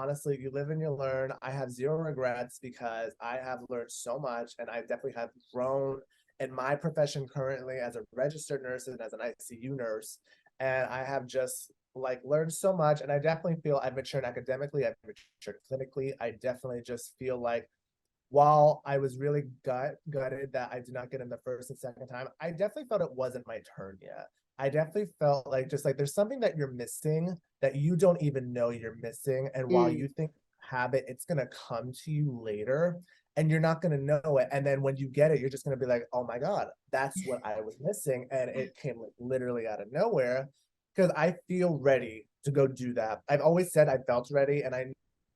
honestly, you live and you learn. I have zero regrets because I have learned so much, and I definitely have grown in my profession currently as a registered nurse and as an ICU nurse. And I have just like learned so much. And I definitely feel I've matured academically, I've matured clinically. I definitely just feel like while I was really gutted that I did not get in the first and second time, I definitely felt it wasn't my turn yet. I definitely felt like just like there's something that you're missing that you don't even know you're missing. And while Mm. you think you have it, it's gonna come to you later and you're not gonna know it. And then when you get it, you're just gonna be like, oh my God, that's what I was missing. And it came like literally out of nowhere because I feel ready to go do that. I've always said I felt ready and I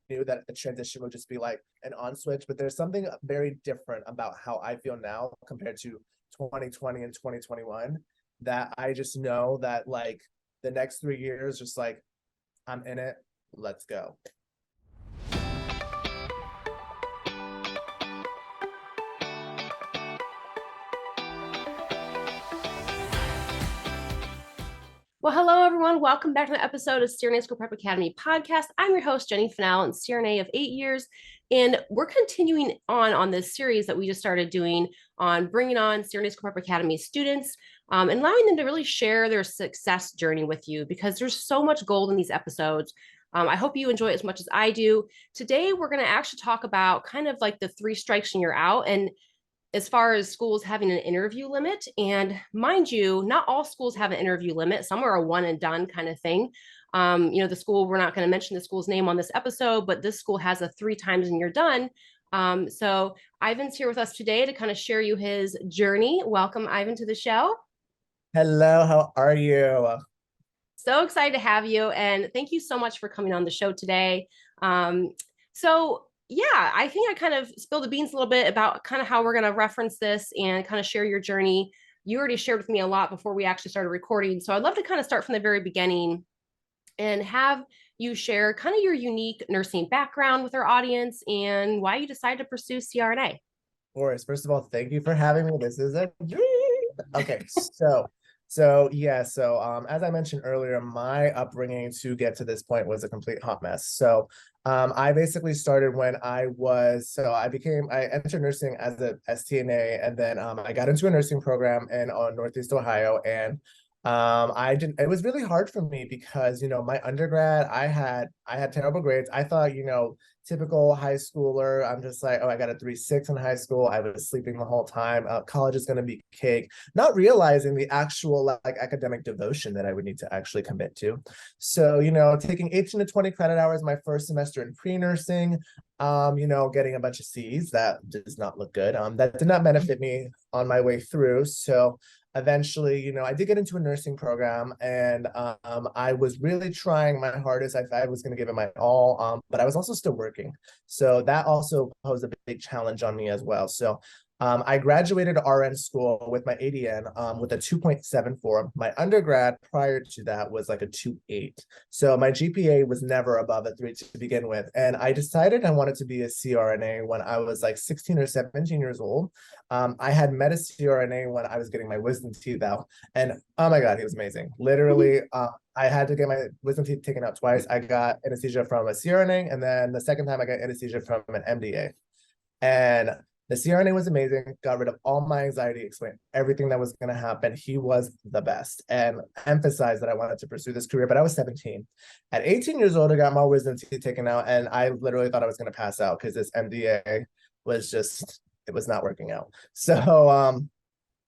knew that the transition would just be like an on switch, but there's something very different about how I feel now compared to 2020 and 2021 that I just know that like the next 3 years, just like I'm in it, let's go. Well, hello, everyone. Welcome back to the episode of CRNA School Prep Academy podcast. I'm your host, Jenny Finnell, and CRNA of 8 years. And we're continuing on this series that we just started doing on bringing on CRNA School Prep Academy students and allowing them to really share their success journey with you because there's so much gold in these episodes. I hope you enjoy it as much as I do. Today, we're going to actually talk about kind of like the 3 strikes and you're out. And as far as schools having an interview limit. And mind you, not all schools have an interview limit. Some are a one and done kind of thing. The school, we're not going to mention the school's name on this episode, but this school has a 3 times and you're done. So Ivan's here with us today to kind of share you his journey. Welcome, Ivan, to the show. Hello, how are you? So excited to have you. And thank you so much for coming on the show today. So yeah, I think I kind of spilled the beans a little bit about kind of how we're going to reference this and kind of share your journey. You already shared with me a lot before we actually started recording. So I'd love to kind of start from the very beginning and have you share kind of your unique nursing background with our audience and why you decided to pursue CRNA. Of course, first of all, thank you for having me. This is a dream. Okay, so as I mentioned earlier, my upbringing to get to this point was a complete hot mess. So I basically started when I entered nursing as a STNA, and then I got into a nursing program in Northeast Ohio, and it was really hard for me because my undergrad I had terrible grades. I thought typical high schooler. I'm just like, oh, I got a 3.6 in high school. I was sleeping the whole time. College is going to be cake, not realizing the actual like academic devotion that I would need to actually commit to. So, taking 18 to 20 credit hours my first semester in pre-nursing, getting a bunch of C's, that does not look good. That did not benefit me on my way through. So eventually, I did get into a nursing program, and I was really trying my hardest. I was going to give it my all, but I was also still working. So that also posed a big challenge on me as well. So I graduated RN school with my ADN with a 2.74. My undergrad prior to that was like a 2.8. So my GPA was never above a 3 to begin with. And I decided I wanted to be a CRNA when I was like 16 or 17 years old. I had met a CRNA when I was getting my wisdom teeth out. And oh my God, he was amazing. Literally, I had to get my wisdom teeth taken out twice. I got anesthesia from a CRNA, and then the second time I got anesthesia from an MDA. And the CRNA was amazing, got rid of all my anxiety, explained everything that was going to happen. He was the best and emphasized that I wanted to pursue this career, but I was 17. At 18 years old, I got my wisdom teeth taken out, and I literally thought I was going to pass out because this MDA was just, it was not working out. So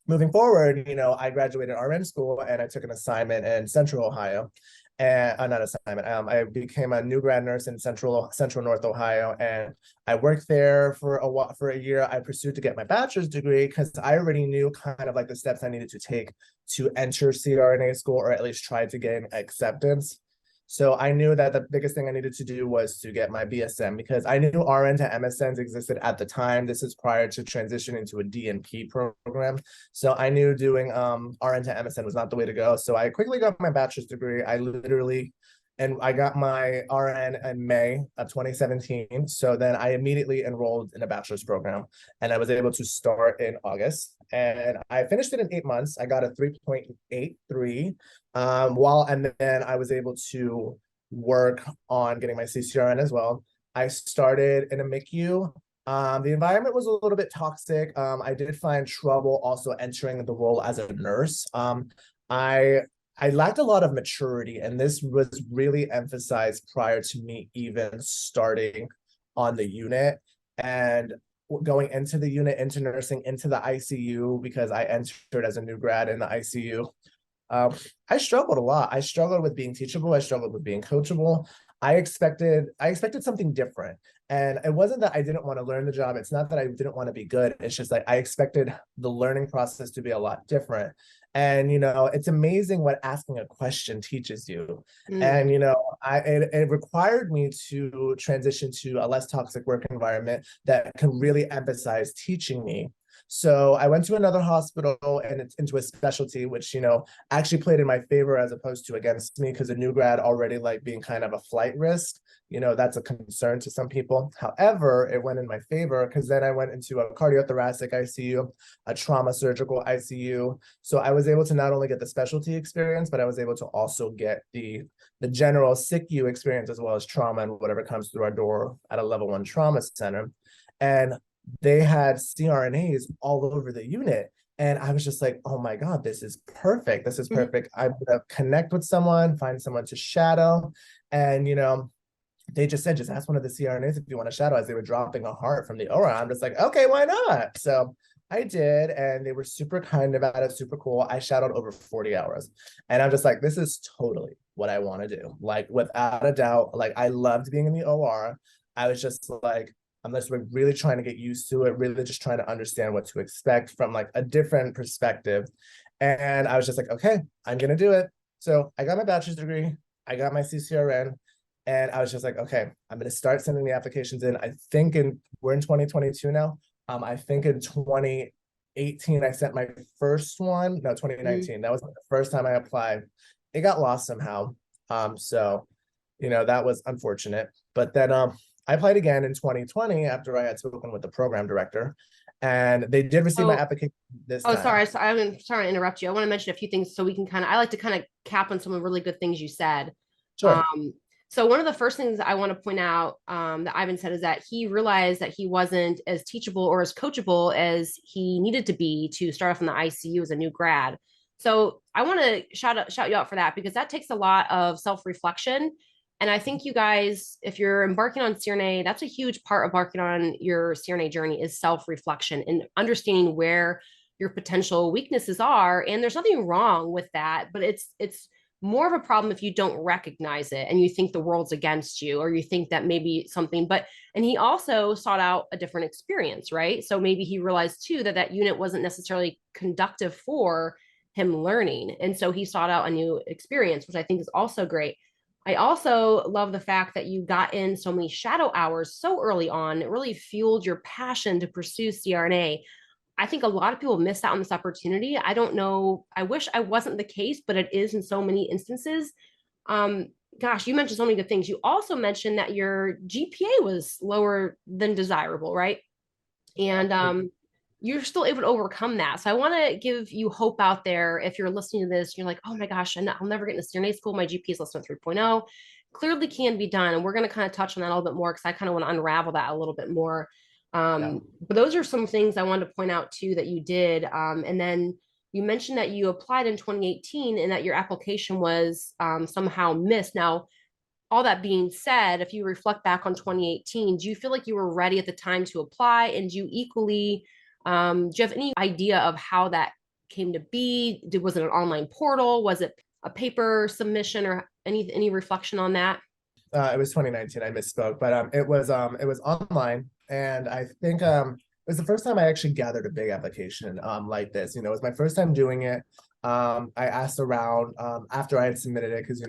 moving forward, I graduated RN school and I took an assignment in Central Ohio. And not assignment. I became a new grad nurse in Central North Ohio, and I worked there for a year. I pursued to get my bachelor's degree because I already knew kind of like the steps I needed to take to enter CRNA school, or at least try to gain acceptance. So I knew that the biggest thing I needed to do was to get my BSN, because I knew RN to MSNs existed at the time. This is prior to transitioning to a DNP program. So I knew doing RN to MSN was not the way to go. So I quickly got my bachelor's degree. And I got my RN in May of 2017. So then I immediately enrolled in a bachelor's program, and I was able to start in August. And I finished it in 8 months. I got a 3.83. And then I was able to work on getting my CCRN as well. I started in a MICU. The environment was a little bit toxic. I did find trouble also entering the role as a nurse. I I lacked a lot of maturity, and this was really emphasized prior to me even starting on the unit and going into the unit, into nursing, into the ICU, because I entered as a new grad in the ICU. I struggled a lot. I struggled with being teachable. I struggled with being coachable. I expected something different. And it wasn't that I didn't want to learn the job. It's not that I didn't want to be good. It's just like I expected the learning process to be a lot different. And it's amazing what asking a question teaches you. Mm. And it required me to transition to a less toxic work environment that can really emphasize teaching me. So I went to another hospital and it's into a specialty, which, actually played in my favor as opposed to against me, because a new grad already like being kind of a flight risk. That's a concern to some people. However, it went in my favor because then I went into a cardiothoracic ICU, a trauma surgical ICU. So I was able to not only get the specialty experience, but I was able to also get the general SICU experience, as well as trauma and whatever comes through our door at a level 1 trauma center. And they had CRNAs all over the unit. And I was just like, oh my God, this is perfect. This is perfect. I'm going to connect with someone, find someone to shadow. And, they just said, just ask one of the CRNAs if you want to shadow, as they were dropping a heart from the OR. I'm just like, okay, why not? So I did. And they were super kind about it, super cool. I shadowed over 40 hours. And I'm just like, this is totally what I want to do. Like, without a doubt, like, I loved being in the OR. I was just like, I'm just really trying to get used to it, really just trying to understand what to expect from like a different perspective. And I was just like, okay, I'm going to do it. So I got my bachelor's degree. I got my CCRN. And I was just like, okay, I'm going to start sending the applications in. I think we're in 2022 now. I think in 2018, I sent my first one. No, 2019. That was the first time I applied. It got lost somehow. So, that was unfortunate. But then I applied again in 2020 after I had spoken with the program director, and they did receive my application this time. Sorry. So I'm sorry to interrupt you. I want to mention a few things so we can I like to kind of cap on some of the really good things you said. Sure. So one of the first things I want to point out that Ivan said is that he realized that he wasn't as teachable or as coachable as he needed to be to start off in the ICU as a new grad. So I want to shout you out for that, because that takes a lot of self-reflection. And I think you guys, if you're embarking on CRNA, that's a huge part of embarking on your CRNA journey, is self-reflection and understanding where your potential weaknesses are. And there's nothing wrong with that, but it's more of a problem if you don't recognize it and you think the world's against you, or you think that maybe something. And he also sought out a different experience, right? So maybe he realized too that unit wasn't necessarily conductive for him learning. And so he sought out a new experience, which I think is also great. I also love the fact that you got in so many shadow hours so early on. It really fueled your passion to pursue CRNA. I think a lot of people miss out on this opportunity. I don't know. I wish I wasn't the case, but it is in so many instances. Gosh, you mentioned so many good things. You also mentioned that your GPA was lower than desirable, right? And you're still able to overcome that. So I want to give you hope out there. If you're listening to this, you're like, oh my gosh, I'll never get into CRNA school. My GPA is less than 3.0. Clearly can be done. And we're going to kind of touch on that a little bit more, because I kind of want to unravel that a little bit more. But those are some things I wanted to point out too that you did. And then you mentioned that you applied in 2018 and that your application was somehow missed. Now, all that being said, if you reflect back on 2018, do you feel like you were ready at the time to apply? And do you have any idea of how that came to be? Was it an online portal? Was it a paper submission, or any reflection on that? It was 2019. I misspoke, but it was online, and I think it was the first time I actually gathered a big application like this. It was my first time doing it. I asked around after I had submitted it, because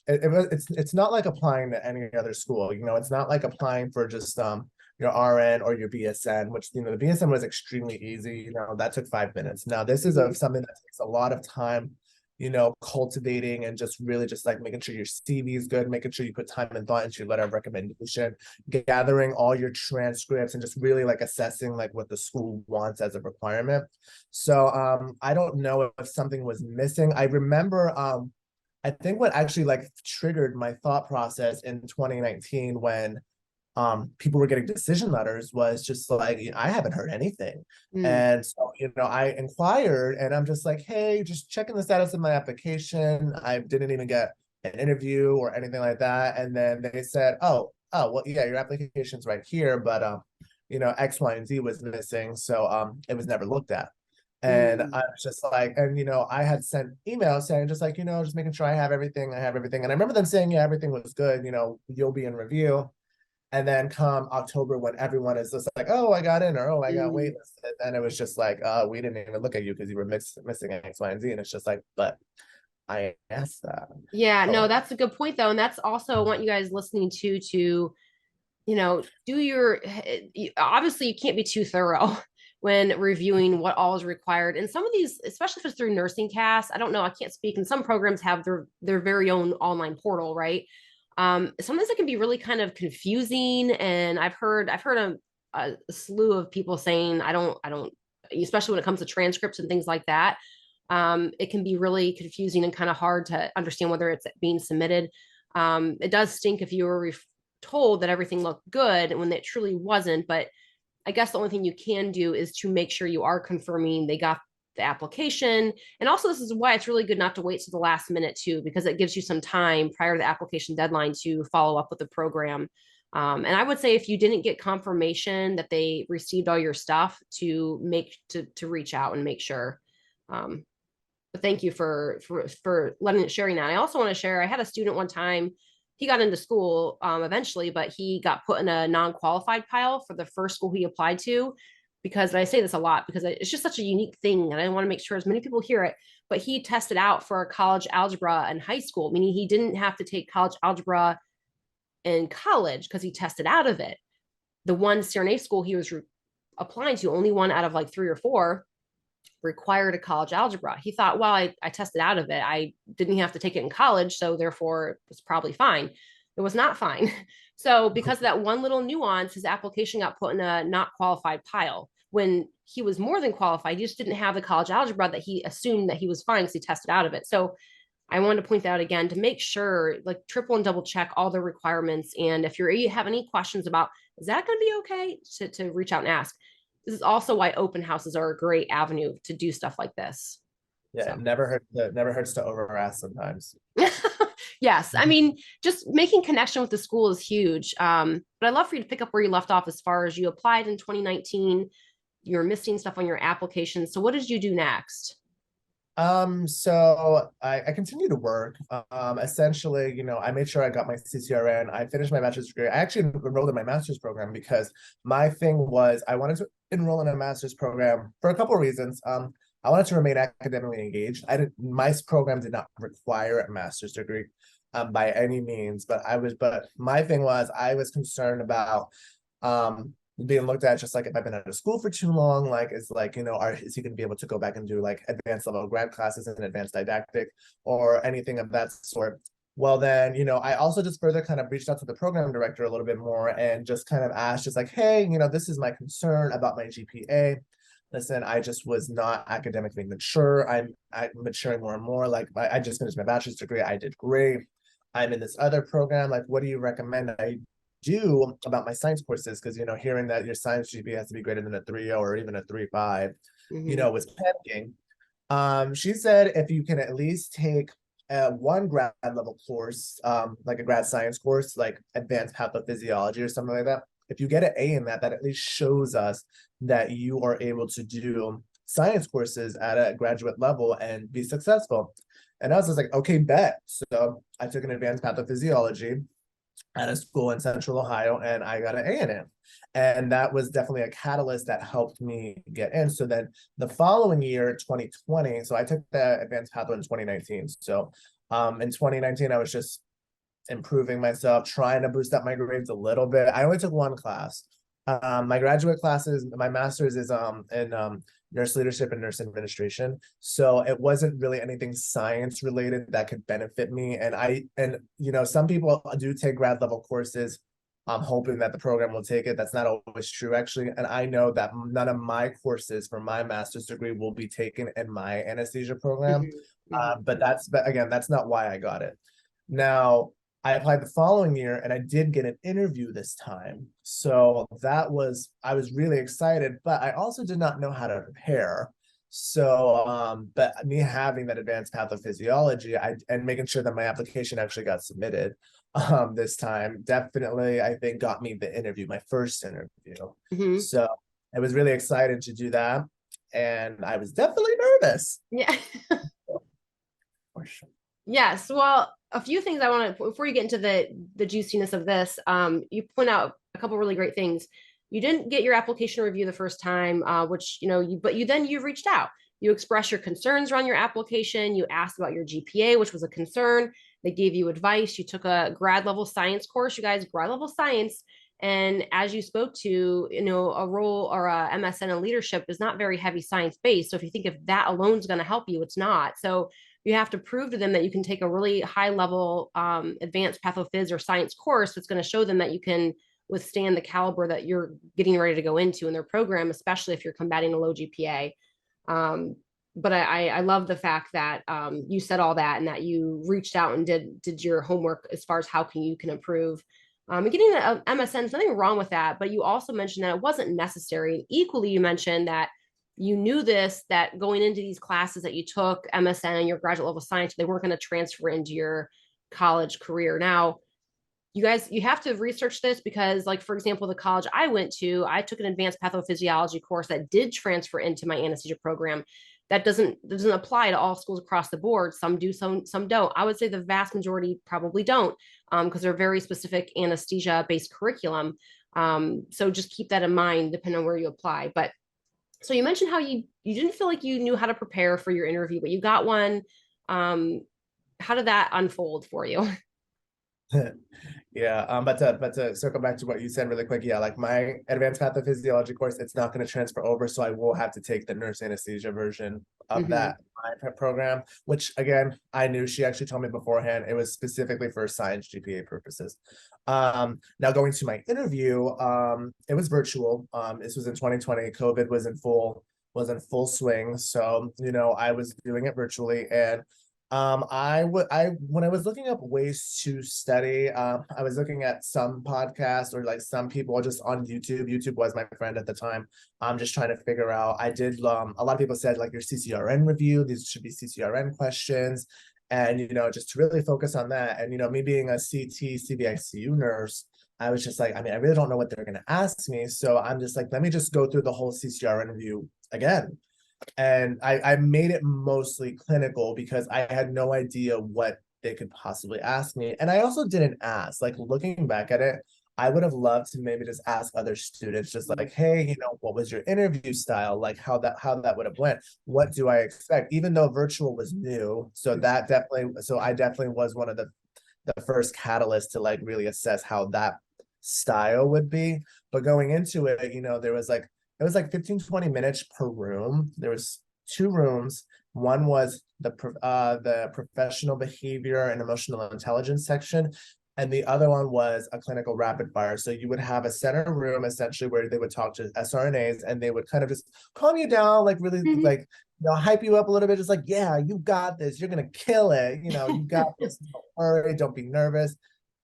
it's not like applying to any other school. It's not like applying for just your RN or your BSN, which the BSN was extremely easy. That took 5 minutes. Now this is something that takes a lot of time, cultivating, and just really just like making sure your CV is good, making sure you put time and thought into your letter of recommendation, gathering all your transcripts, and just really like assessing like what the school wants as a requirement. So I don't know if something was missing. I remember I think what actually like triggered my thought process in 2019 when people were getting decision letters was just like, I haven't heard anything. Mm, And so, I inquired and I'm just like, hey, just checking the status of my application. I didn't even get an interview or anything like that. And then they said, well, yeah, your application's right here, but X, Y, and Z was missing. So it was never looked at. And I mm, was just like, and I had sent emails saying just like, just making sure I have everything. And I remember them saying, yeah, everything was good, you'll be in review. And then come October when everyone is just like, oh, I got in, or oh, I got mm. waitlisted. And it was just like, we didn't even look at you because you were missing X, Y, and Z. And it's just like, but I asked that. Yeah, no, So that's a good point though. And that's also I want you guys listening to do your obviously you can't be too thorough when reviewing what all is required. And some of these, especially if it's through nursing cast, I don't know, I can't speak. And some programs have their very own online portal, right? Sometimes it can be really kind of confusing. And I've heard a slew of people saying, I don't, especially when it comes to transcripts and things like that. It can be really confusing and kind of hard to understand whether it's being submitted. It does stink if you were told that everything looked good when it truly wasn't. But I guess the only thing you can do is to make sure you are confirming they got the application. And also, this is why it's really good not to wait to the last minute too, because it gives you some time prior to the application deadline to follow up with the program. And I would say if you didn't get confirmation that they received all your stuff, to reach out and make sure. Um, but thank you for sharing that. I also want to share. I had a student one time. He got into school eventually, but he got put in a non-qualified pile for the first school he applied to. Because and I say this a lot because it's just such a unique thing, and I want to make sure as many people hear it. But he tested out for college algebra in high school, meaning he didn't have to take college algebra in college because he tested out of it. The one CRNA school he was applying to, only one out of like three or four, required a college algebra. He thought, well, I tested out of it. I didn't have to take it in college, so therefore it's probably fine. It was not fine. So because of that one little nuance, his application got put in a not qualified pile when he was more than qualified. He just didn't have the college algebra that he assumed that he was fine because he tested out of it. So I wanted to point that out again to make sure, like triple and double check all the requirements. And if you have any questions about, is that going to be okay, to reach out and ask. This is also why open houses are a great avenue to do stuff like this. yeah, So, it never hurts to over ask sometimes. yes, I mean, just making connection with the school is huge. But I'd love for you to pick up where you left off as far as you applied in 2019. You're missing stuff on your application. So, what did you do next? So I continue to work. Essentially, I made sure I got my CCRN. I finished my bachelor's degree. I actually enrolled in my master's program because my thing was I wanted to enroll in a master's program for a couple of reasons. I wanted to remain academically engaged. My program did not require a master's degree, by any means, but my thing was I was concerned about, being looked at just like if I've been out of school for too long, like is like, is he going to be able to go back and do like advanced level grad classes and advanced didactic or anything of that sort. Well, then, I also just further kind of reached out to the program director a little bit more and just kind of asked just like, hey, this is my concern about my GPA. Listen, I just was not academically mature. I'm maturing more and more. Like I just finished my bachelor's degree. I did great. I'm in this other program. Like, what do you recommend I do about my science courses? Because hearing that your science GPA has to be greater than a 3.0 or even a 3.5, Mhm. was panicking. She said if you can at least take one grad level course, like a grad science course, like advanced pathophysiology or something like that. If you get an A in that, that at least shows us that you are able to do science courses at a graduate level and be successful. And I was just like, okay, bet. So I took an advanced pathophysiology at a school in Central Ohio, and I got an A in it. And that was definitely a catalyst that helped me get in. So then the following year, 2020, so I took the advanced pathway in 2019. So in 2019, I was just improving myself, trying to boost up my grades a little bit. I only took one class. My graduate classes, my master's is in nurse leadership and nurse administration. So it wasn't really anything science related that could benefit me. And some people do take grad level courses I'm hoping that the program will take it. That's not always true, actually. And I know that none of my courses for my master's degree will be taken in my anesthesia program. But again, that's not why I got it. Now, I applied the following year and I did get an interview this time. So I was really excited, but I also did not know how to prepare. So, but me having that advanced pathophysiology, and making sure that my application actually got submitted, this time definitely, I think, got me the interview, my first interview. So I was really excited to do that, and I was definitely nervous. Yeah. For sure. Yes. Well, a few things I want to, before you get into the juiciness of this, you point out a couple really great things. You didn't get your application review the first time, which, but you reached out. You expressed your concerns around your application. You asked about your GPA, which was a concern. They gave you advice. You took a grad level science course, you guys, grad level science. And as you spoke to, a role or a MSN in leadership is not very heavy science based. So if you think if that alone is going to help you, it's not. So you have to prove to them that you can take a really high level advanced pathophys or science course that's going to show them that you can withstand the caliber that you're getting ready to go into in their program, especially if you're combating a low GPA. But I love the fact that you said all that and that you reached out and did your homework as far as how you can improve. And getting an MSN, there's nothing wrong with that, but you also mentioned that it wasn't necessary. And equally, you mentioned that you knew that going into these classes that you took, MSN and your graduate level science, they weren't going to transfer into your college career. Now, you guys, you have to research this because, like, for example, the college I went to, I took an advanced pathophysiology course that did transfer into my anesthesia program. That doesn't apply to all schools across the board. Some do, some don't. I would say the vast majority probably don't, because they're very specific anesthesia-based curriculum. So just keep that in mind, depending on where you apply. But so you mentioned how you didn't feel like you knew how to prepare for your interview, but you got one. How did that unfold for you? Yeah, but to circle back to what you said really quick, yeah, like my advanced pathophysiology course, it's not going to transfer over, so I will have to take the nurse anesthesia version of that program, which again, I knew. She actually told me beforehand it was specifically for science GPA purposes. Now going to my interview, it was virtual. This was in 2020. COVID was in full swing, so I was doing it virtually. And when I was looking up ways to study, I was looking at some podcasts or like some people just on YouTube. YouTube was my friend at the time. I'm just trying to figure out. I did a lot of people said like your CCRN review, these should be CCRN questions, and just to really focus on that. And me being a CT CVICU nurse, I was just like, I mean, I really don't know what they're gonna ask me, so I'm just like, let me just go through the whole CCRN review again. And I made it mostly clinical because I had no idea what they could possibly ask me. And I also didn't ask, like, looking back at it, I would have loved to maybe just ask other students, just like, hey, what was your interview style? Like how that would have went. What do I expect? Even though virtual was new. So I definitely was one of the first catalysts to like really assess how that style would be. But going into it, it was like 15-20 minutes per room. There was 2 rooms. One was the professional behavior and emotional intelligence section, and the other one was a clinical rapid fire. So you would have a center room essentially where they would talk to SRNAs and they would kind of just calm you down, like really like hype you up a little bit, just like, yeah, you got this, you're gonna kill it, you got this, don't worry, don't be nervous,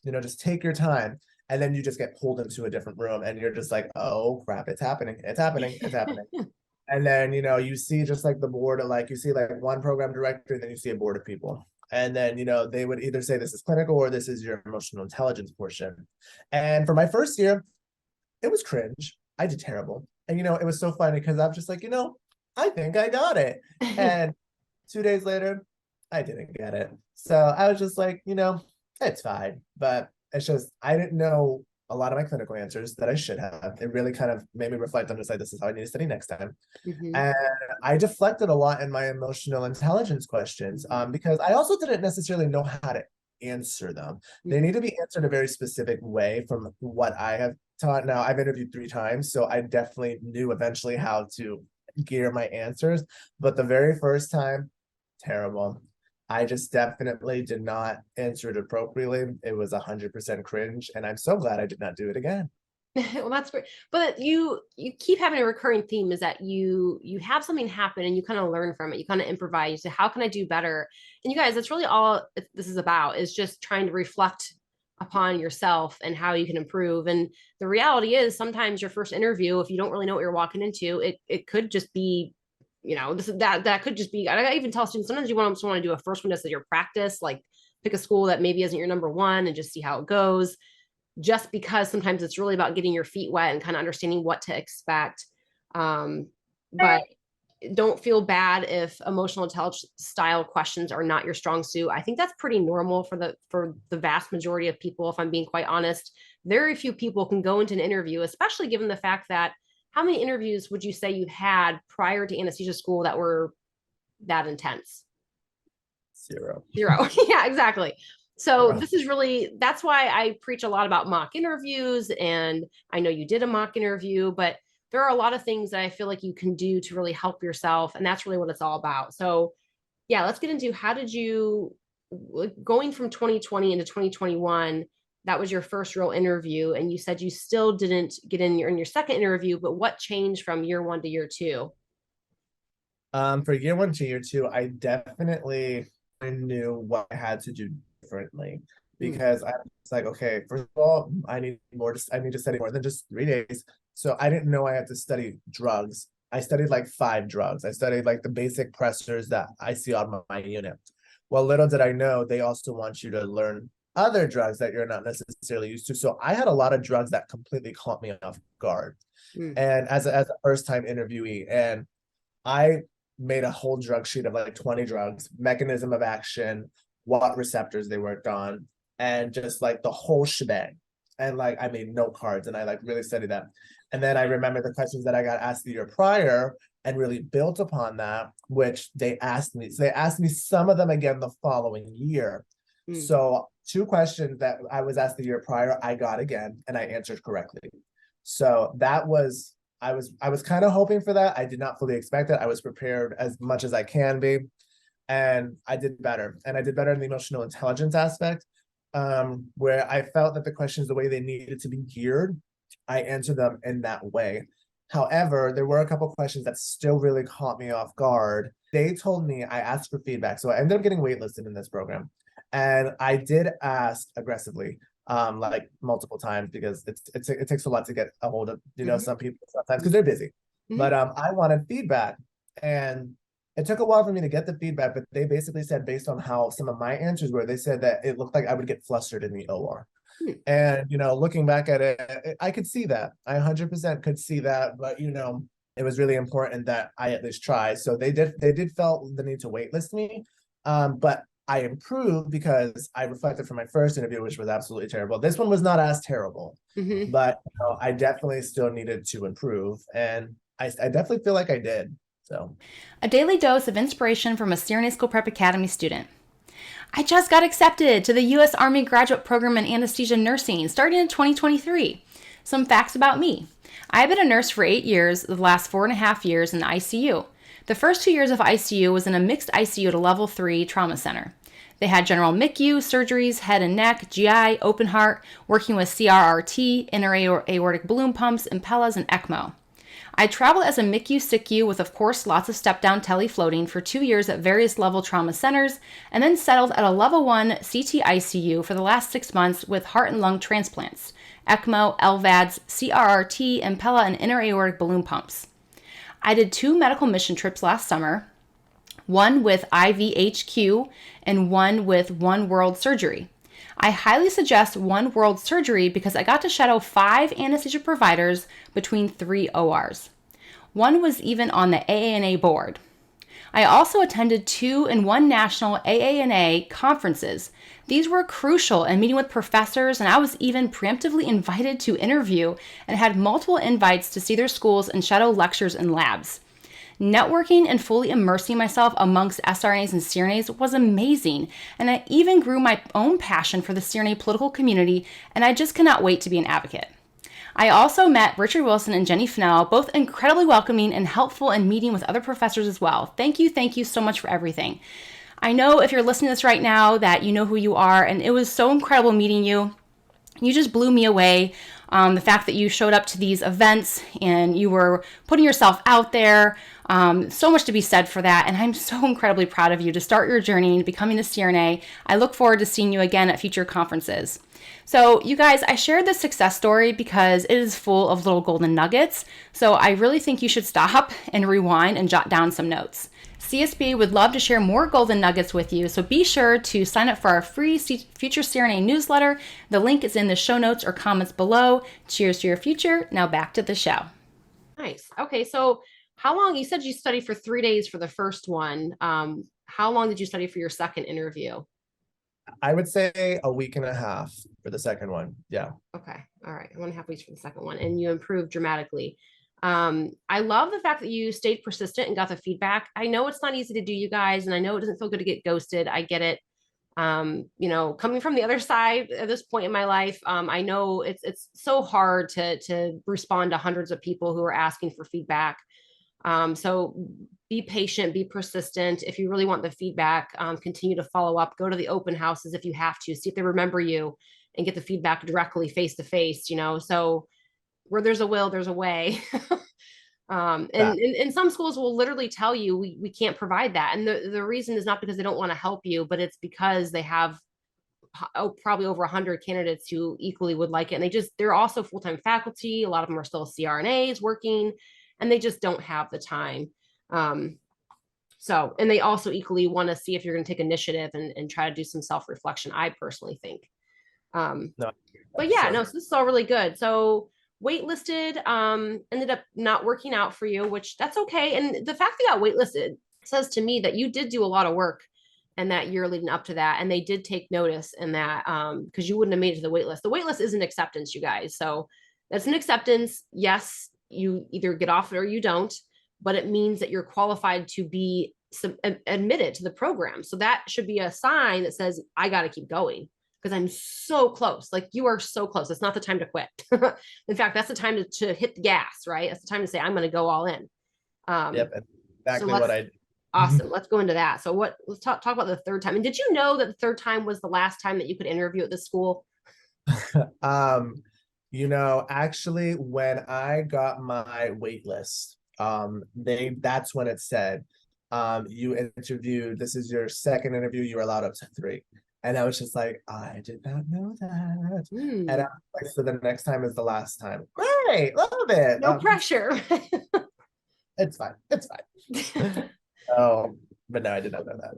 just take your time. And then you just get pulled into a different room and you're just like, oh crap, it's happening. And then, you see just like the board, like you see like one program director, and then you see a board of people. And then, they would either say this is clinical or this is your emotional intelligence portion. And for my first year, it was cringe. I did terrible. And, it was so funny because I'm just like, I think I got it. And 2 days later, I didn't get it. So I was just like, it's fine. But it's just, I didn't know a lot of my clinical answers that I should have. It really kind of made me reflect on just like, this is how I need to study next time. And I deflected a lot in my emotional intelligence questions because I also didn't necessarily know how to answer them. They need to be answered a very specific way from what I have taught. Now, I've interviewed 3 times, so I definitely knew eventually how to gear my answers. But the very first time, terrible. I just definitely did not answer it appropriately. It was 100% cringe, and I'm so glad I did not do it again. Well, that's great. But you keep having a recurring theme is that you have something happen and you kind of learn from it. You kind of improvise. You say, how can I do better? And you guys, that's really all this is about, is just trying to reflect upon yourself and how you can improve. And the reality is sometimes your first interview, if you don't really know what you're walking into, it could just be, that could just be, I even tell students sometimes you want to do a first one just as your practice, like pick a school that maybe isn't your number one and just see how it goes, just because sometimes it's really about getting your feet wet and kind of understanding what to expect. But don't feel bad if emotional intelligence style questions are not your strong suit. I think that's pretty normal for the vast majority of people. If I'm being quite honest, very few people can go into an interview, especially given the fact that how many interviews would you say you've had prior to anesthesia school that were that intense? Zero. Yeah, exactly. So this is really, that's why I preach a lot about mock interviews. And I know you did a mock interview, but there are a lot of things that I feel like you can do to really help yourself. And that's really what it's all about. So yeah, let's get into how did you, going from 2020 into 2021, that was your first real interview. And you said you still didn't get in your second interview, but what changed from year one to year two? For year one to year two, I definitely knew what I had to do differently, because I was like, okay, first of all, I need to study more than just 3 days. So I didn't know I had to study drugs. I studied like 5 drugs. I studied like the basic pressors that I see on my unit. Well, little did I know, they also want you to learn other drugs that you're not necessarily used to. So I had a lot of drugs that completely caught me off guard. And as a first time interviewee, and I made a whole drug sheet of like 20 drugs, mechanism of action, what receptors they worked on, and just like the whole shebang. And like I made note cards and I like really studied that. And then I remember the questions that I got asked the year prior and really built upon that, which they asked me. So they asked me some of them again the following year. So 2 questions that I was asked the year prior, I got again and I answered correctly. So that was, I was kind of hoping for that. I did not fully expect it. I was prepared as much as I can be, and I did better. And I did better in the emotional intelligence aspect, where I felt that the questions, the way they needed to be geared, I answered them in that way. However, there were a couple questions that still really caught me off guard. They told me, I asked for feedback. So I ended up getting waitlisted in this program. And I did ask aggressively, like multiple times, because it takes a lot to get a hold of, some people sometimes because they're busy. But I wanted feedback, and it took a while for me to get the feedback, but they basically said, based on how some of my answers were, they said that it looked like I would get flustered in the OR. And, looking back at it, I could see that. I 100% could see that, but, it was really important that I at least try. So they did felt the need to waitlist me. But I improved because I reflected from my first interview, which was absolutely terrible. This one was not as terrible, but I definitely still needed to improve. And I definitely feel like I did. So, a daily dose of inspiration from a CRNA School Prep Academy student. I just got accepted to the U.S. Army Graduate Program in Anesthesia Nursing starting in 2023. Some facts about me. I have been a nurse for 8 years, the last 4.5 years in the ICU. The first 2 years of ICU was in a mixed ICU at a level 3 trauma center. They had general MICU, surgeries, head and neck, GI, open heart, working with CRRT, inner aortic balloon pumps, Impellas, and ECMO. I traveled as a MICU SICU with, of course, lots of step-down tele floating for 2 years at various level trauma centers, and then settled at a level 1 CT ICU for the last 6 months with heart and lung transplants, ECMO, LVADs, CRRT, Impella, and inner aortic balloon pumps. I did 2 medical mission trips last summer, one with IVHQ and one with One World Surgery. I highly suggest One World Surgery because I got to shadow 5 anesthesia providers between 3 ORs. One was even on the AANA board. I also attended 2 and 1 national AANA conferences. These were crucial in meeting with professors, and I was even preemptively invited to interview and had multiple invites to see their schools and shadow lectures and labs. Networking and fully immersing myself amongst SRNAs and CRNAs was amazing, and I even grew my own passion for the CRNA political community, and I just cannot wait to be an advocate. I also met Richard Wilson and Jenny Finnell, both incredibly welcoming and helpful in meeting with other professors as well. Thank you so much for everything. I know if you're listening to this right now that you know who you are, and it was so incredible meeting you. You just blew me away. The fact that you showed up to these events and you were putting yourself out there, so much to be said for that. And I'm so incredibly proud of you to start your journey into becoming a CRNA. I look forward to seeing you again at future conferences. So you guys, I shared this success story because it is full of little golden nuggets. So I really think you should stop and rewind and jot down some notes. CSB would love to share more golden nuggets with you, so be sure to sign up for our free Future CRNA newsletter. The link is in the show notes or comments below. Cheers to your future. Now back to the show. Nice. Okay, so how long, you said you studied for 3 days for the first one. How long did you study for your second interview? I would say a week and a half for the second one. Yeah. Okay. All right. 1.5 weeks for the second one. And you improved dramatically. I love the fact that you stayed persistent and got the feedback. I know it's not easy to do, you guys, and I know it doesn't feel good to get ghosted. I get it. Coming from the other side at this point in my life, I know it's so hard to respond to hundreds of people who are asking for feedback. So be patient, be persistent. If you really want the feedback, continue to follow up, go to the open houses if you have to, see if they remember you and get the feedback directly face to face, so where there's a will, there's a way. And some schools will literally tell you we can't provide that. And the reason is not because they don't want to help you, but it's because they have probably over 100 candidates who equally would like it. And they're also full-time faculty. A lot of them are still CRNAs working, and they just don't have the time. And they also equally want to see if you're going to take initiative and try to do some self-reflection, I personally think. So this is all really good. So waitlisted, ended up not working out for you, which that's okay. And the fact that you got waitlisted says to me that you did do a lot of work and that year leading up to that. And they did take notice in that, because you wouldn't have made it to the waitlist. The waitlist is an acceptance, you guys. So that's an acceptance. Yes, you either get off it or you don't, but it means that you're qualified to be admitted to the program. So that should be a sign that says, I got to keep going, because I'm so close. Like, you are so close. It's not the time to quit. In fact, that's the time to hit the gas, right? That's the time to say, I'm going to go all in. Yep, exactly what I did. Awesome. Let's go into that. So let's talk about the third time. And did you know that the third time was the last time that you could interview at this school? Actually, when I got my wait list, that's when it said, you interviewed, this is your second interview, you're allowed up to 3. And I was just like, I did not know that. And I was like, so the next time is the last time. Great, love it. No pressure. It's fine. Oh, but no, I did not know that.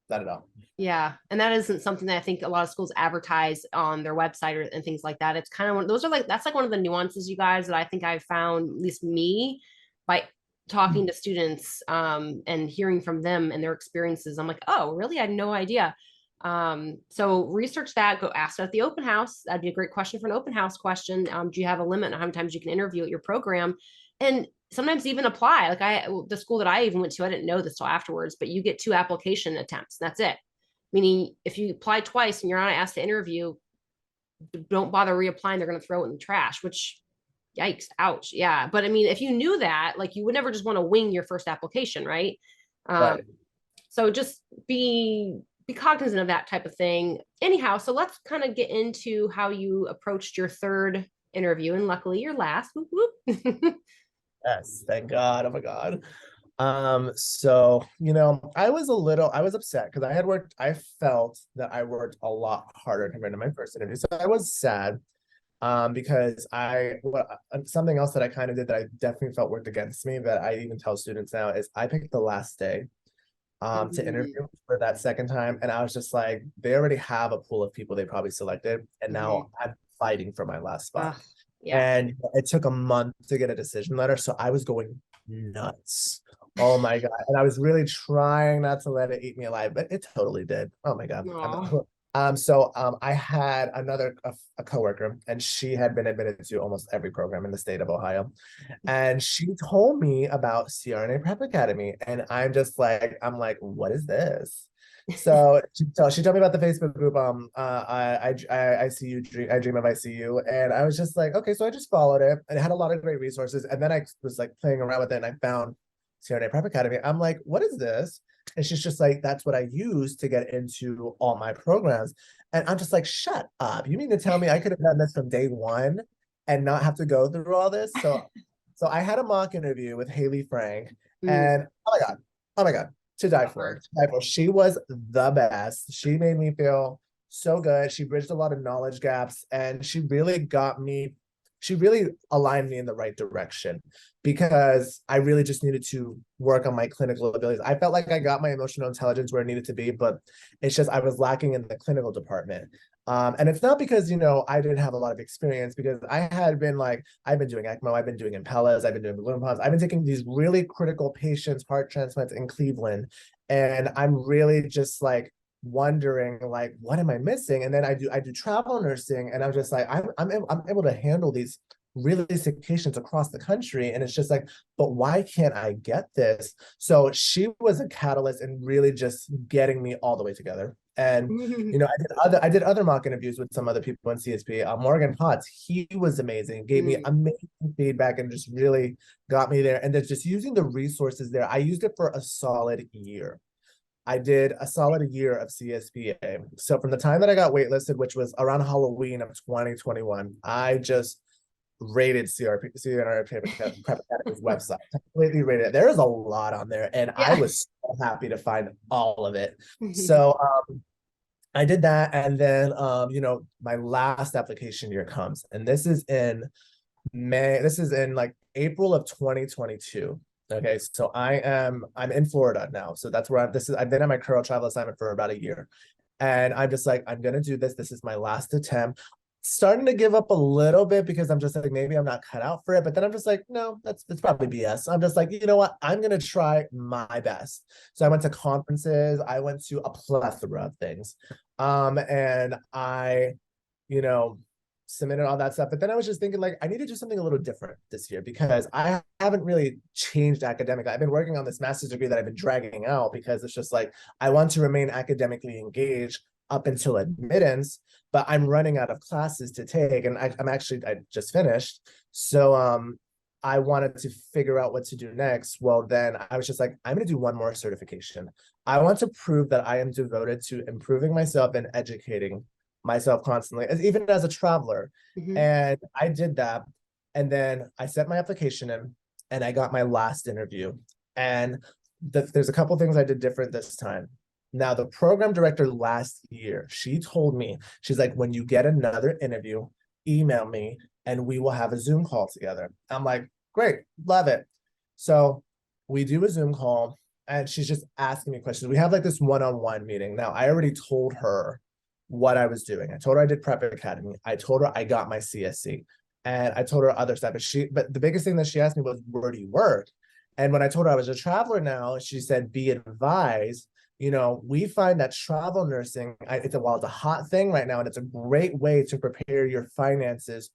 Not at all. Yeah. And that isn't something that I think a lot of schools advertise on their website and things like that. It's kind of that's like one of the nuances, you guys, that I think I've found, at least me, by talking to students and hearing from them and their experiences. I'm like, oh, really? I had no idea. So research that, go ask at the open house. That'd be a great question for an open house question. Do you have a limit on how many times you can interview at your program? And sometimes even apply. Like the school that I even went to, I didn't know this till afterwards, but you get 2 application attempts. That's it. Meaning if you apply twice and you're not asked to interview, don't bother reapplying. They're going to throw it in the trash, which, yikes, ouch. Yeah. But I mean, if you knew that, like, you would never just want to wing your first application. Right. So just be cognizant of that type of thing. Anyhow, so let's kind of get into how you approached your third interview, and luckily your last. Whoop, whoop. Yes, thank God. Oh my God. So, I was upset because I felt that I worked a lot harder compared to my first interview. So I was sad, because something else that I kind of did that I definitely felt worked against me, that I even tell students now, is I picked the last day to interview for that second time. And I was just like, they already have a pool of people they probably selected. And now I'm fighting for my last spot. Yeah. And it took a month to get a decision letter. So I was going nuts. Oh my God. And I was really trying not to let it eat me alive, but it totally did. Oh my God. I had a coworker, and she had been admitted to almost every program in the state of Ohio. And she told me about CRNA Prep Academy. And I'm like, what is this? So she told me about the Facebook group. I dream of ICU, and I was just like, okay. So I just followed it, and it had a lot of great resources. And then I was like playing around with it, and I found CRNA Prep Academy. I'm like, what is this? And she's just like, that's what I use to get into all my programs. And I'm just like, shut up. You mean to tell me I could have done this from day one and not have to go through all this? So I had a mock interview with Haley Frank, and oh my God, to die for. To die for. She was the best. She made me feel so good. She bridged a lot of knowledge gaps, and she really aligned me in the right direction, because I really just needed to work on my clinical abilities. I felt like I got my emotional intelligence where it needed to be, but it's just I was lacking in the clinical department. And it's not because, I didn't have a lot of experience, because I've been doing ECMO, I've been doing Impellas, I've been doing balloon pumps, I've been taking these really critical patients, heart transplants in Cleveland. And I'm really just like wondering, like, what am I missing? And then I do travel nursing, and I'm just like, I'm able to handle these really sick patients across the country. And it's just like, but why can't I get this? So she was a catalyst in really just getting me all the way together. And I did other mock interviews with some other people in CSP. Morgan Potts, he was amazing, gave me amazing feedback, and just really got me there. And then just using the resources there, I used it for a solid year. I did a solid year of CSPA. So from the time that I got waitlisted, which was around Halloween of 2021, I just rated CRNA Prep Academy's website. Completely rated it. There is a lot on there, and I was so happy to find all of it. So I did that, and then my last application year comes, and this is in May. This is in like April of 2022. Okay, so I'm in Florida now. So that's where I've been on my curl travel assignment for about a year. And I'm just like, I'm gonna do this. This is my last attempt. Starting to give up a little bit, because I'm just like, maybe I'm not cut out for it. But then I'm just like, no, that's probably BS. I'm just like, you know what? I'm gonna try my best. So I went to conferences, I went to a plethora of things. And I, submitted all that stuff. But then I was just thinking, like, I need to do something a little different this year, because I haven't really changed academically. I've been working on this master's degree that I've been dragging out, because it's just like, I want to remain academically engaged up until admittance, but I'm running out of classes to take. And I just finished. So I wanted to figure out what to do next. Well, then I was just like, I'm going to do one more certification. I want to prove that I am devoted to improving myself and educating myself constantly, even as a traveler. And I did that. And then I sent my application in, and I got my last interview. And there's a couple things I did different this time. Now, the program director last year, she told me, she's like, when you get another interview, email me and we will have a Zoom call together. I'm like, great, love it. So we do a Zoom call, and she's just asking me questions. We have like this one-on-one meeting. Now, I already told her what I was doing. I told her I did Prep Academy. I told her I got my CSC, and I told her other stuff. But the biggest thing that she asked me was, where do you work? And when I told her I was a traveler now, she said, be advised, we find that travel nursing, it's a hot thing right now, and it's a great way to prepare your finances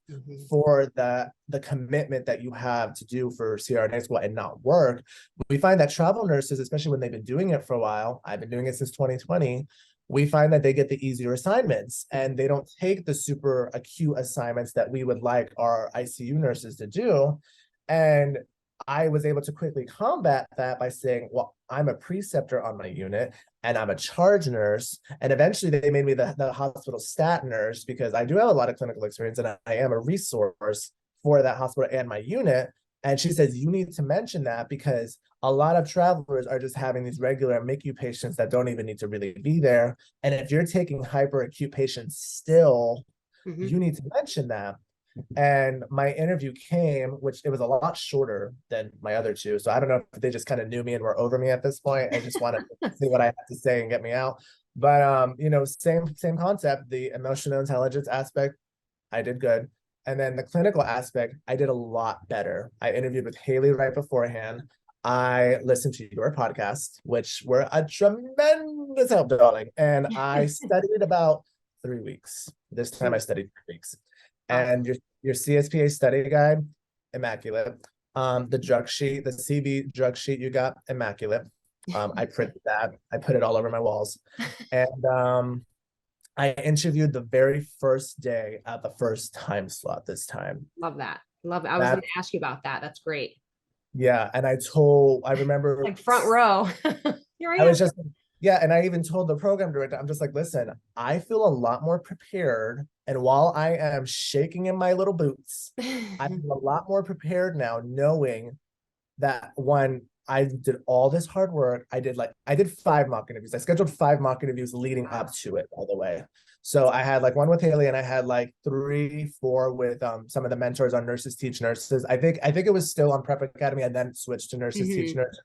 for the commitment that you have to do for CRNA school and not work. We find that travel nurses, especially when they've been doing it for a while, I've been doing it since 2020, we find that they get the easier assignments, and they don't take the super acute assignments that we would like our ICU nurses to do. And I was able to quickly combat that by saying, well, I'm a preceptor on my unit, and I'm a charge nurse. And eventually they made me the hospital stat nurse, because I do have a lot of clinical experience, and I am a resource for that hospital and my unit. And she says, you need to mention that, because a lot of travelers are just having these regular MICU patients that don't even need to really be there. And if you're taking hyperacute patients still, you need to mention that. And my interview came, which it was a lot shorter than my other two. So I don't know if they just kind of knew me and were over me at this point. I just wanted to see what I had to say and get me out. But same concept. The emotional intelligence aspect, I did good. And then the clinical aspect, I did a lot better. I interviewed with Haley right beforehand. I listened to your podcast, which were a tremendous help, darling. And I studied about 3 weeks. This time I studied 3 weeks. And your CSPA study guide, immaculate. The drug sheet, the CB drug sheet you got, immaculate. I printed that. I put it all over my walls. And I interviewed the very first day at the first time slot this time. Love that. Love it. I was going to ask you about that. That's great. Yeah. And I remember Like front row. Here I I am. was just, yeah. And I even told the program director, I'm just like, listen, I feel a lot more prepared. And while I am shaking in my little boots, I feel a lot more prepared now, knowing that when I did all this hard work, I did 5 mock interviews. I scheduled 5 mock interviews leading up to it, by the way. So I had like one with Haley, and I had like 3, 4 with some of the mentors on Nurses Teach Nurses. I think it was still on Prep Academy and then switched to Nurses Teach Mhm. Nurses.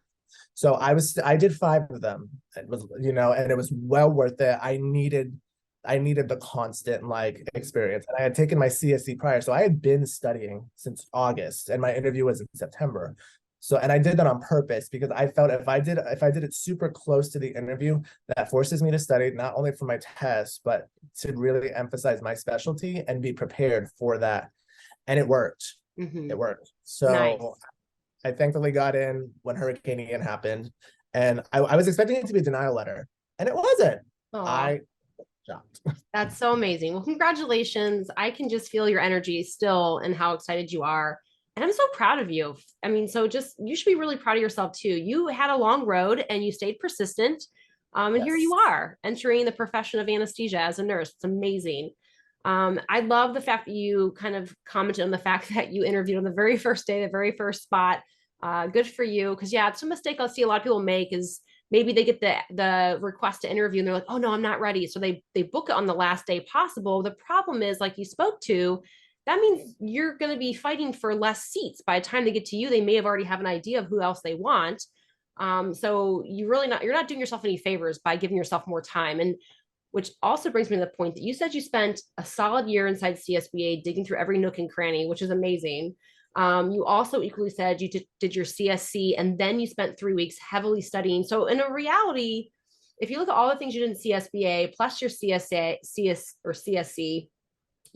So I did 5 of them. It was, and it was well worth it. I needed the constant like experience. And I had taken my CSE prior. So I had been studying since August, and my interview was in September. So, and I did that on purpose because I felt if I did it super close to the interview, that forces me to study not only for my test, but to really emphasize my specialty and be prepared for that. And it worked. It Mhm. worked. So Nice. I thankfully got in when Hurricane Ian happened, and I was expecting it to be a denial letter, and it wasn't. Oh, I shocked. that's so amazing. Well, congratulations. I can just feel your energy still and how excited you are. And I'm so proud of you. I mean, so just you should be really proud of yourself too. You had a long road and you stayed persistent. And here you Yes. are entering the profession of anesthesia as a nurse. It's amazing. I love the fact that you kind of commented on the fact that you interviewed on the very first day, the very first spot. Good for you. Because yeah, it's a mistake I'll see a lot of people make is maybe they get the request to interview and they're like, oh no, I'm not ready. So they book it on the last day possible. The problem is, like you spoke to, that means you're going to be fighting for less seats. By the time they get to you, they may have already have an idea of who else they want. So you're not doing yourself any favors by giving yourself more time. And which also brings me to the point that you said you spent a solid year inside CSBA digging through every nook and cranny, which is amazing. You also equally said you did your CSC and then you spent 3 weeks heavily studying. So in a reality, if you look at all the things you did in CSBA plus your CSC,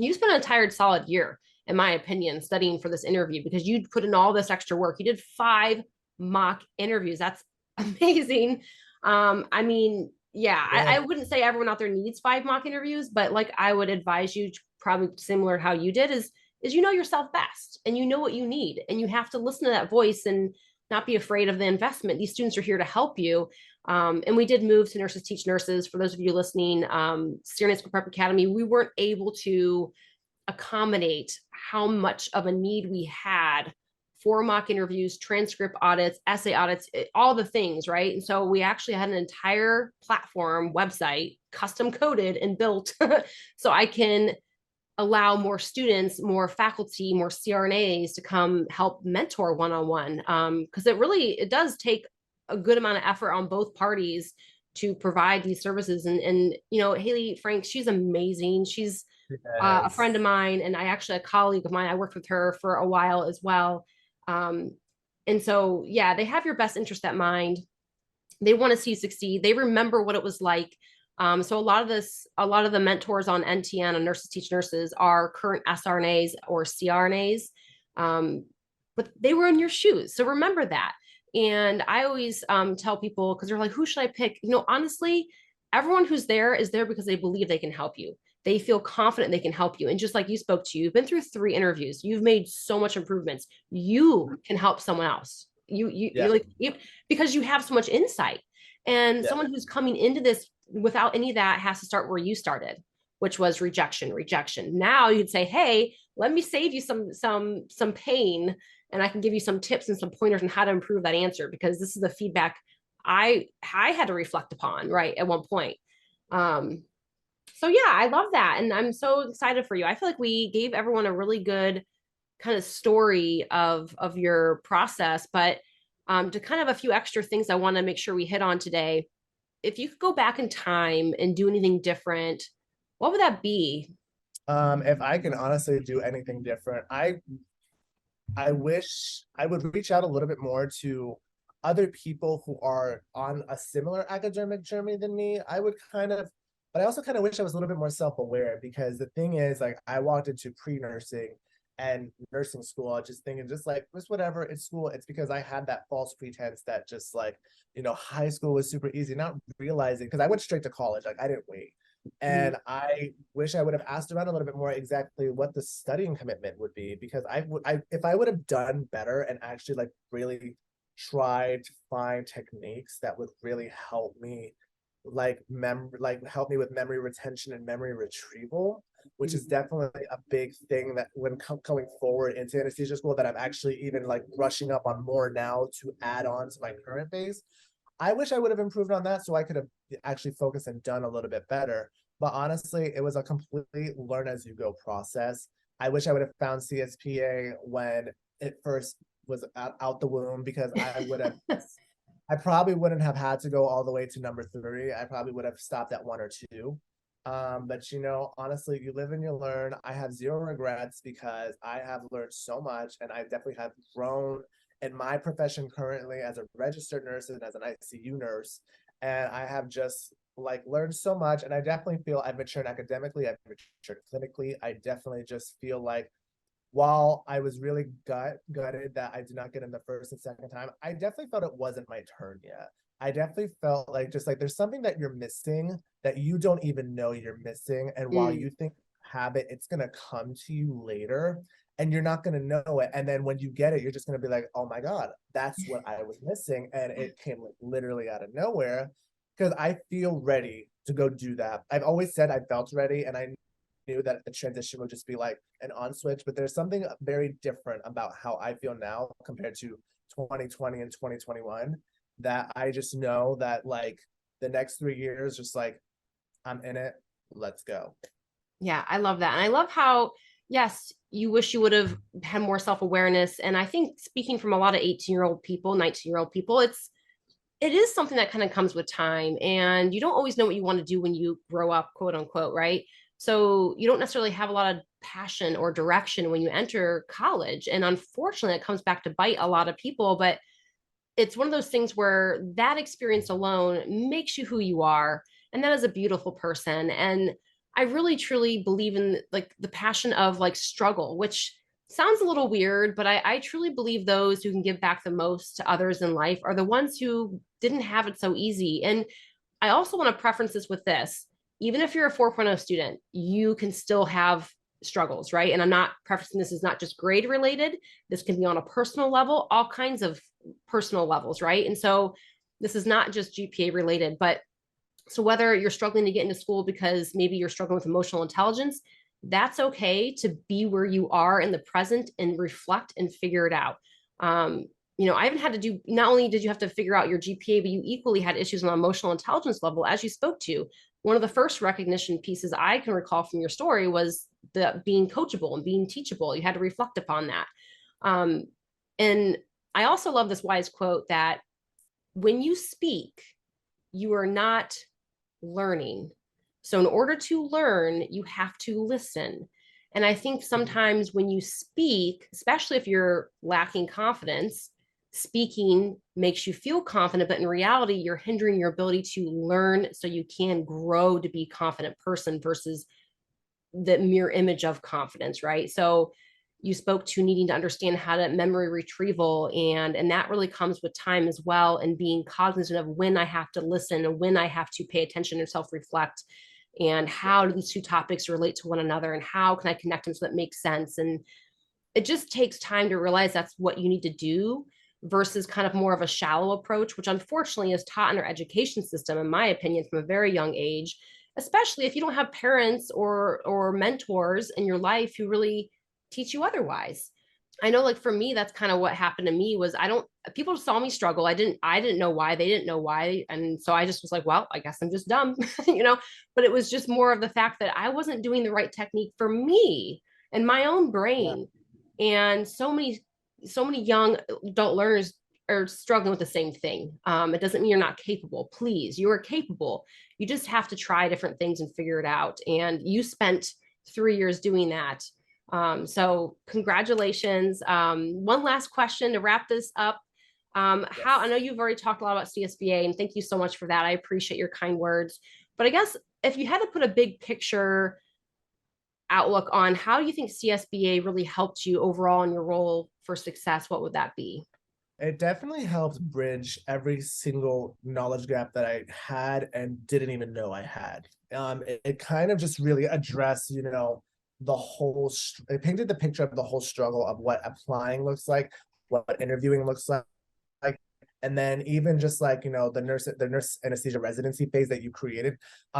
you spent an entire solid year, in my opinion, studying for this interview because you put in all this extra work. You did 5 mock interviews. That's amazing. I mean, yeah, Yeah. I wouldn't say everyone out there needs 5 mock interviews, but like I would advise you, probably similar to how you did, is you know yourself best and you know what you need, and you have to listen to that voice and not be afraid of the investment. These students are here to help you. And we did move to Nurses Teach Nurses. For those of you listening, CRNA School Prep Academy, we weren't able to accommodate how much of a need we had for mock interviews, transcript audits, essay audits, all the things, right? And so we actually had an entire platform website custom coded and built so I can allow more students, more faculty, more CRNAs to come help mentor one-on-one. Because it does take a good amount of effort on both parties to provide these services. And Haley Frank, she's amazing. She's a friend Yes. of mine, and I actually a colleague of mine. I worked with her for a while as well. Um, and so, yeah, they have your best interest at mind. They want to see you succeed. They remember what it was like. So a lot of the mentors on NTN and Nurses Teach Nurses are current SRNAs or CRNAs, but they were in your shoes. So remember that. And I always tell people, because they're like, who should I pick? Honestly, everyone who's there is there because they believe they can help you. They feel confident they can help you. And just like you spoke to, you've been through 3 interviews. You've made so much improvements. You can help someone else. Yeah. Because you have so much insight. And Yeah. someone who's coming into this without any of that has to start where you started, which was rejection. Now you'd say, hey, let me save you some pain, and I can give you some tips and some pointers on how to improve that answer, because this is the feedback I had to reflect upon right at one point. Um, so yeah, I love that. And I'm so excited for you. I feel like we gave everyone a really good kind of story of your process, but to kind of a few extra things I want to make sure we hit on today. If you could go back in time and do anything different, what would that be? If I can honestly do anything different, I wish I would reach out a little bit more to other people who are on a similar academic journey than me. But I also kind of wish I was a little bit more self-aware, because the thing is, like, I walked into pre-nursing and nursing school just thinking, just like, just whatever, it's school. It's because I had that false pretense that just like, high school was super easy, not realizing, because I went straight to college. Like, I didn't wait. And I wish I would have asked around a little bit more exactly what the studying commitment would be, because if I would have done better and actually like really tried to find techniques that would really help me help me with memory retention and memory retrieval, which is definitely a big thing that when going forward into anesthesia school that I'm actually even like brushing up on more now to add on to my current base. I wish I would have improved on that so I could have actually focused and done a little bit better. But honestly, it was a complete learn as you go process. I wish I would have found CSPA when it first was out the womb, because I would have, I probably wouldn't have had to go all the way to number 3. I probably would have stopped at 1 or 2. But you know, honestly, you live and you learn. I have zero regrets because I have learned so much, and I definitely have grown in my profession currently as a registered nurse and as an ICU nurse. And I have just like learned so much. And I definitely feel I've matured academically, I've matured clinically. I definitely just feel like while I was really gutted that I did not get in the first and second time, I definitely felt it wasn't my turn yet. I definitely felt like just like there's something that you're missing that you don't even know you're missing. And while you think you have it, it's gonna come to you later and you're not gonna know it. And then when you get it, you're just gonna be like, oh my God, that's what I was missing. And it came like literally out of nowhere, because I feel ready to go do that. I've always said I felt ready, and I knew that the transition would just be like an on switch, but there's something very different about how I feel now compared to 2020 and 2021, that I just know that like the next 3 years, just like I'm in it, let's go. Yeah, I love that. And I love how, yes, you wish you would have had more self-awareness. And I think speaking from a lot of 18-year-old people, 19-year-old people, it is something that kind of comes with time, and you don't always know what you want to do when you grow up, quote unquote, right? So you don't necessarily have a lot of passion or direction when you enter college. And unfortunately, it comes back to bite a lot of people, but it's one of those things where that experience alone makes you who you are. And that is a beautiful person. And I really truly believe in like the passion of like struggle, which sounds a little weird, but I truly believe those who can give back the most to others in life are the ones who didn't have it so easy. And I also want to preference this with this. Even if you're a 4.0 student, you can still have struggles, right? And I'm not prefacing this is not just grade related. This can be on a personal level, all kinds of personal levels, right? And so this is not just GPA related, but so whether you're struggling to get into school because maybe you're struggling with emotional intelligence, that's okay to be where you are in the present and reflect and figure it out. I haven't had to do, not only did you have to figure out your GPA, but you equally had issues on emotional intelligence level, as you spoke to. One of the first recognition pieces I can recall from your story was the being coachable and being teachable. You had to reflect upon that. And I also love this wise quote that when you speak, you are not learning. So in order to learn, you have to listen. And I think sometimes when you speak, especially if you're lacking confidence, speaking makes you feel confident, but in reality, you're hindering your ability to learn so you can grow to be a confident person versus the mirror image of confidence, right? So you spoke to needing to understand how to memory retrieval, and that really comes with time as well, and being cognizant of when I have to listen and when I have to pay attention and self-reflect, and how do these two topics relate to one another, and how can I connect them so that makes sense. And it just takes time to realize that's what you need to do versus kind of more of a shallow approach, which unfortunately is taught in our education system, in my opinion, from a very young age, especially if you don't have parents or mentors in your life who really teach you otherwise. I know, like for me, that's kind of what happened to me. Was people saw me struggle. I didn't know why. They didn't know why. And so I just was like, well, I guess I'm just dumb, but it was just more of the fact that I wasn't doing the right technique for me and my own brain. Yeah. And so many young adult learners are struggling with the same thing. It doesn't mean you're not capable. Please, you are capable. You just have to try different things and figure it out. And you spent 3 years doing that. So congratulations. One last question to wrap this up. How, I know you've already talked a lot about CSBA, and thank you so much for that. I appreciate your kind words, but I guess if you had to put a big picture outlook on how do you think CSBA really helped you overall in your role for success, what would that be? It definitely helped bridge every single knowledge gap that I had and didn't even know I had. it kind of just really addressed, the whole, it painted the picture of the whole struggle of what applying looks like, what interviewing looks like. And then even just like, the nurse anesthesia residency phase that you created,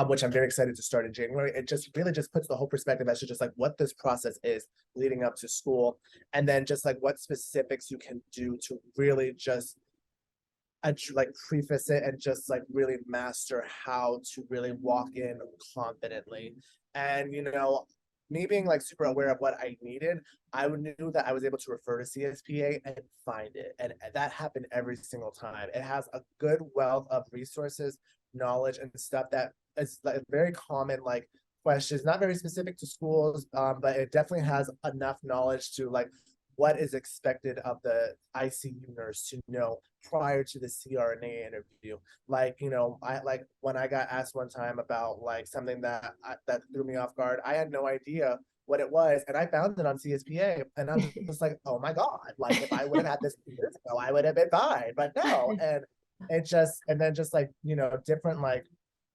which I'm very excited to start in January. It just really just puts the whole perspective as to just like what this process is leading up to school. And then just like what specifics you can do to really just like preface it and just like really master how to really walk in confidently. And me being like super aware of what I needed, I knew that I was able to refer to CSPA and find it. And that happened every single time. It has a good wealth of resources, knowledge, and stuff that is like very common, like questions, not very specific to schools, but it definitely has enough knowledge to like what is expected of the ICU nurse to know prior to the CRNA interview. Like, I like when I got asked one time about like something that threw me off guard, I had no idea what it was, and I found it on CSPA, and I'm just like, oh my God, like if I would have had this years ago, I would have been fine, but no. And then just like, different like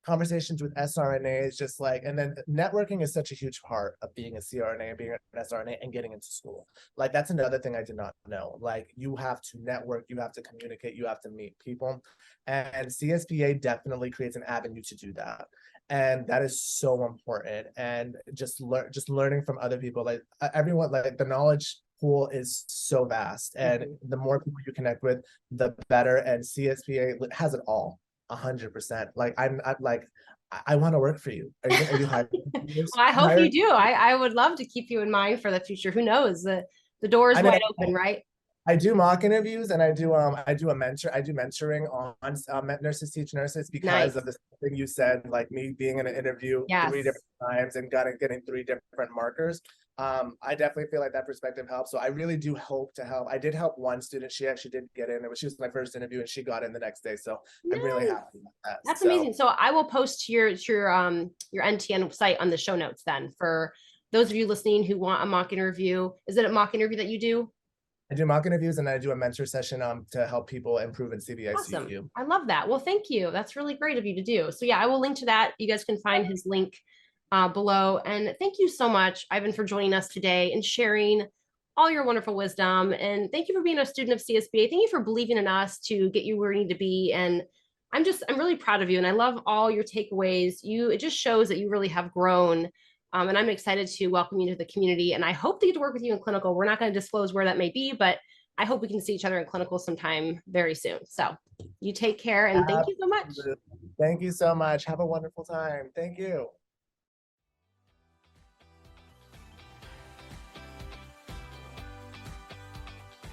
conversations with SRNAs, just like, and then networking is such a huge part of being a CRNA and being an SRNA and getting into school. Like that's another thing I did not know. Like you have to network, you have to communicate, you have to meet people, and CSPA definitely creates an avenue to do that. And that is so important. And just learning from other people, like everyone, like the knowledge pool is so vast, and the more people you connect with, the better. And CSPA has it all. 100%. Like I'm like, I want to work for you. Are you hiring? Well, I hope you do. I would love to keep you in mind for the future. Who knows? The door is wide open, right? I do mock interviews, and I do mentoring on nurses teach nurses because of the thing you said, like me being in an interview 3 different times and getting 3 different markers. I definitely feel like that perspective helps. So I really do hope to help. I did help one student. She actually did get in. She was my first interview, and she got in the next day. So I'm really happy about that. That's amazing. So I will post your NTN site on the show notes then for those of you listening who want a mock interview. Is it a mock interview that you do? I do mock interviews, and I do a mentor session to help people improve in CVICU. Awesome. I love that. Well, thank you. That's really great of you to do. So yeah, I will link to that. You guys can find his link below. And thank you so much, Ivan, for joining us today and sharing all your wonderful wisdom. And thank you for being a student of CSBA. Thank you for believing in us to get you where you need to be. And I'm really proud of you. And I love all your takeaways. It just shows that you really have grown. And I'm excited to welcome you to the community. And I hope to get to work with you in clinical. We're not going to disclose where that may be, but I hope we can see each other in clinical sometime very soon. So you take care, and thank you so much. Thank you so much. Have a wonderful time. Thank you.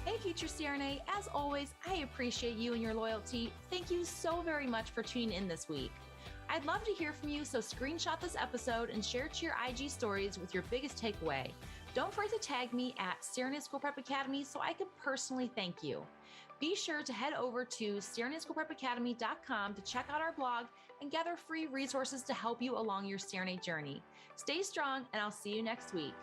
Hey, future CRNA, as always, I appreciate you and your loyalty. Thank you so very much for tuning in this week. I'd love to hear from you, so screenshot this episode and share it to your IG stories with your biggest takeaway. Don't forget to tag me at CRNA School Prep Academy so I can personally thank you. Be sure to head over to CRNASchoolPrepAcademy.com to check out our blog and gather free resources to help you along your CRNA journey. Stay strong, and I'll see you next week.